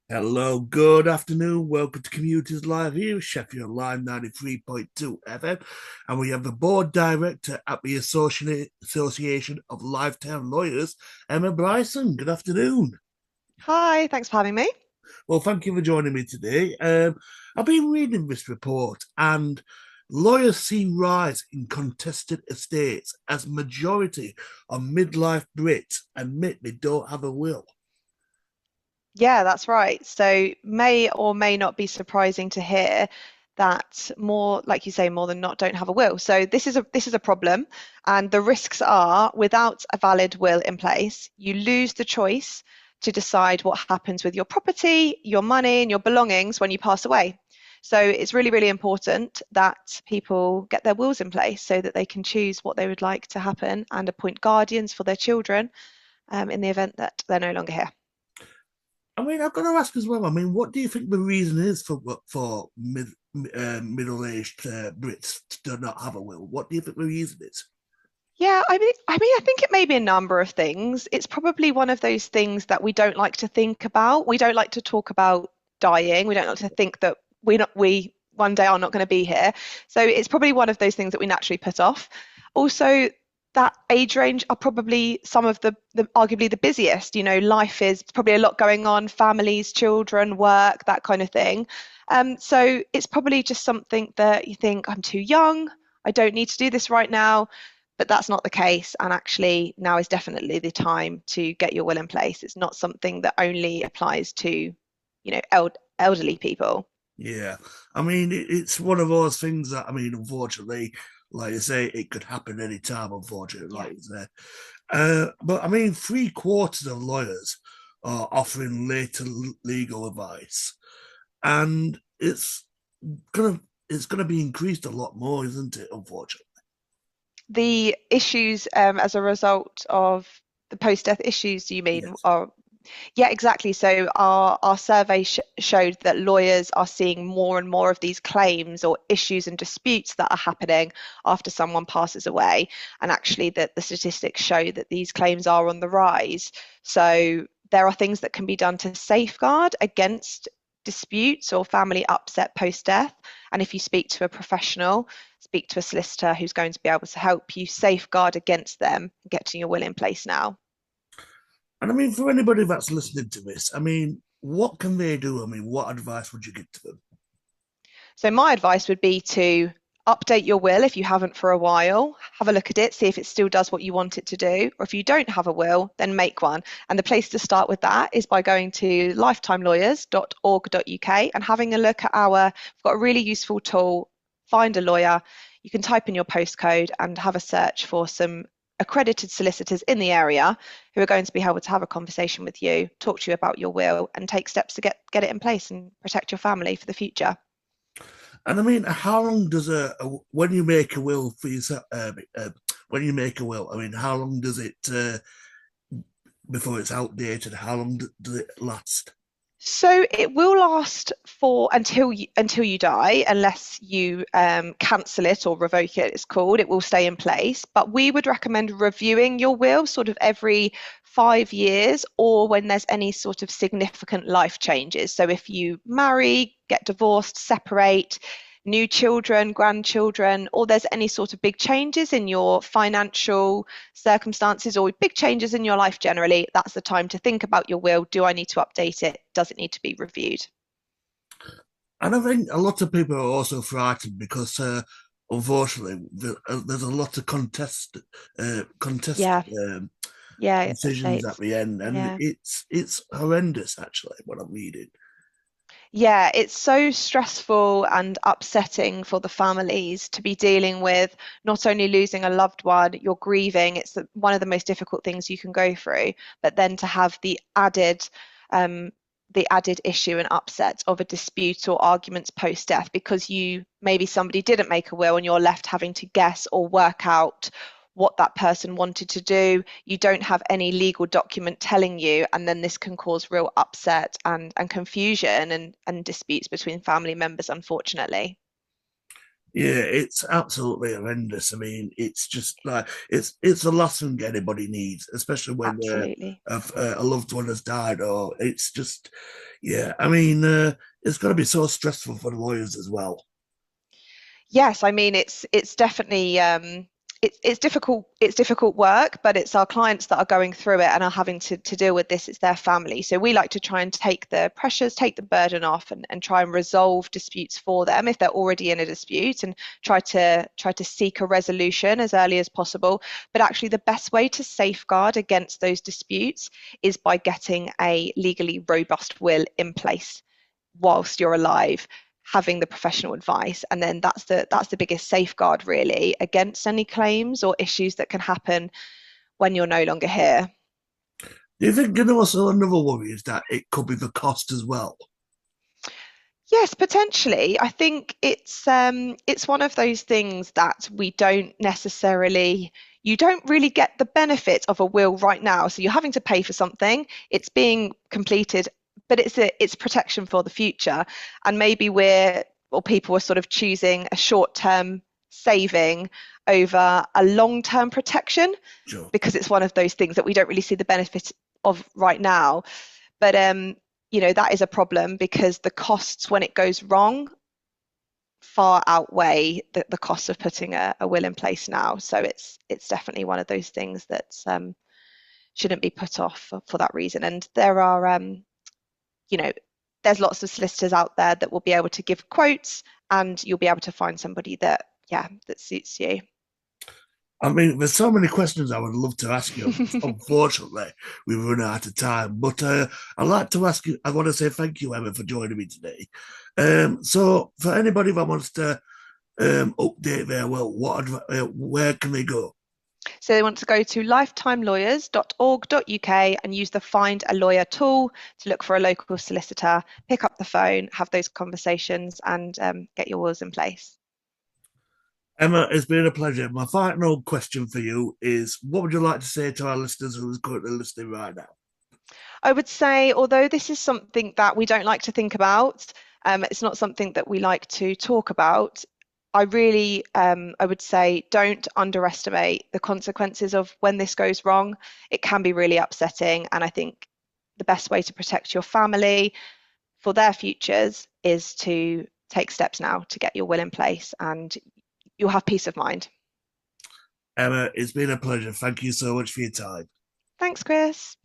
Hello, good afternoon. Welcome to Communities Live here, Sheffield Live 93.2 FM. And we have the board director at the Association of Lifetime Lawyers, Emma Bryson. Good afternoon. Hi, thanks for having me. Well, thank you for joining me today. I've been reading this report, and lawyers see rise in contested estates as majority of midlife Brits admit they don't have a will. Yeah, that's right. So may or may not be surprising to hear that more, like you say, more than not don't have a will. So this is a problem, and the risks are without a valid will in place, you lose the choice to decide what happens with your property, your money, and your belongings when you pass away. So it's really, really important that people get their wills in place so that they can choose what they would like to happen and appoint guardians for their children in the event that they're no longer here. I mean, I've got to ask as well. I mean, what do you think the reason is for middle-aged Brits to not have a will? What do you think the reason is? Yeah, I mean, I think it may be a number of things. It's probably one of those things that we don't like to think about. We don't like to talk about dying. We don't like to think that we one day are not going to be here. So it's probably one of those things that we naturally put off. Also, that age range are probably some of the arguably the busiest. You know, life is probably a lot going on, families, children, work, that kind of thing. So it's probably just something that you think, I'm too young. I don't need to do this right now, but that's not the case. And actually, now is definitely the time to get your will in place. It's not something that only applies to, elderly people. Yeah, I mean, it's one of those things that I mean, unfortunately, like you say, it could happen any time. Unfortunately, Yeah. like you say, but I mean, three-quarters of lawyers are offering later legal advice, and gonna it's gonna be increased a lot more, isn't it? Unfortunately. The issues as a result of the post-death issues, do you mean, Yes. are yeah, exactly. So our survey showed that lawyers are seeing more and more of these claims or issues and disputes that are happening after someone passes away. And actually, that the statistics show that these claims are on the rise. So there are things that can be done to safeguard against disputes or family upset post-death. And if you speak to a professional, speak to a solicitor who's going to be able to help you safeguard against them getting your will in place now. And I mean, for anybody that's listening to this, I mean, what can they do? I mean, what advice would you give to them? So my advice would be to update your will if you haven't for a while. Have a look at it, see if it still does what you want it to do. Or if you don't have a will, then make one. And the place to start with that is by going to lifetimelawyers.org.uk and having a look at we've got a really useful tool, Find a Lawyer. You can type in your postcode and have a search for some accredited solicitors in the area who are going to be able to have a conversation with you, talk to you about your will, and take steps to get it in place and protect your family for the future. And I mean, how long does when you make a will for yourself? When you make a will, I mean, how long does it before it's outdated? How long does it last? So it will last for until you die, unless you cancel it or revoke it. It's called. It will stay in place. But we would recommend reviewing your will sort of every 5 years, or when there's any sort of significant life changes. So if you marry, get divorced, separate, new children, grandchildren, or there's any sort of big changes in your financial circumstances or big changes in your life generally, that's the time to think about your will. Do I need to update it? Does it need to be reviewed? And I think a lot of people are also frightened because, unfortunately, there's a lot of contest Yeah, yeah, decisions at estates. the end, and Yeah. it's horrendous actually what I'm reading. Yeah, it's so stressful and upsetting for the families to be dealing with not only losing a loved one, you're grieving. It's one of the most difficult things you can go through, but then to have um, the added issue and upset of a dispute or arguments post-death because you maybe somebody didn't make a will and you're left having to guess or work out what that person wanted to do. You don't have any legal document telling you, and then this can cause real upset and confusion and disputes between family members, unfortunately. Yeah, it's absolutely horrendous. I mean, it's just like it's the last thing anybody needs, especially when Absolutely. a loved one has died. Or it's just, yeah. I mean, it's got to be so stressful for the lawyers as well. Yes, I mean it's definitely it's difficult work, but it's our clients that are going through it and are having to deal with this. It's their family. So we like to try and take the pressures, take the burden off and try and resolve disputes for them if they're already in a dispute and try to seek a resolution as early as possible. But actually the best way to safeguard against those disputes is by getting a legally robust will in place whilst you're alive, having the professional advice, and then that's the biggest safeguard really against any claims or issues that can happen when you're no longer here. Do you think, also another worry is that it could be the cost as well? Yes, potentially. I think it's one of those things that we don't necessarily you don't really get the benefit of a will right now. So you're having to pay for something, it's being completed, but it's protection for the future. And maybe we're or people are sort of choosing a short-term saving over a long-term protection Sure. because it's one of those things that we don't really see the benefit of right now. But that is a problem because the costs when it goes wrong far outweigh the costs of putting a will in place now. So it's definitely one of those things that shouldn't be put off for that reason. And there are you know there's lots of solicitors out there that will be able to give quotes, and you'll be able to find somebody that that suits you. I mean, there's so many questions I would love to ask you. Unfortunately, we've run out of time. But I'd like to ask you, I want to say thank you, Emma, for joining me today. So, for anybody that wants to update their will, where can they go? So they want to go to lifetimelawyers.org.uk and use the Find a Lawyer tool to look for a local solicitor, pick up the phone, have those conversations, and get your wills in place. Emma, it's been a pleasure. My final question for you is what would you like to say to our listeners who are currently listening right now? I would say, although this is something that we don't like to think about, it's not something that we like to talk about. I would say, don't underestimate the consequences of when this goes wrong. It can be really upsetting, and I think the best way to protect your family for their futures is to take steps now to get your will in place, and you'll have peace of mind. Emma, it's been a pleasure. Thank you so much for your time. Thanks, Chris.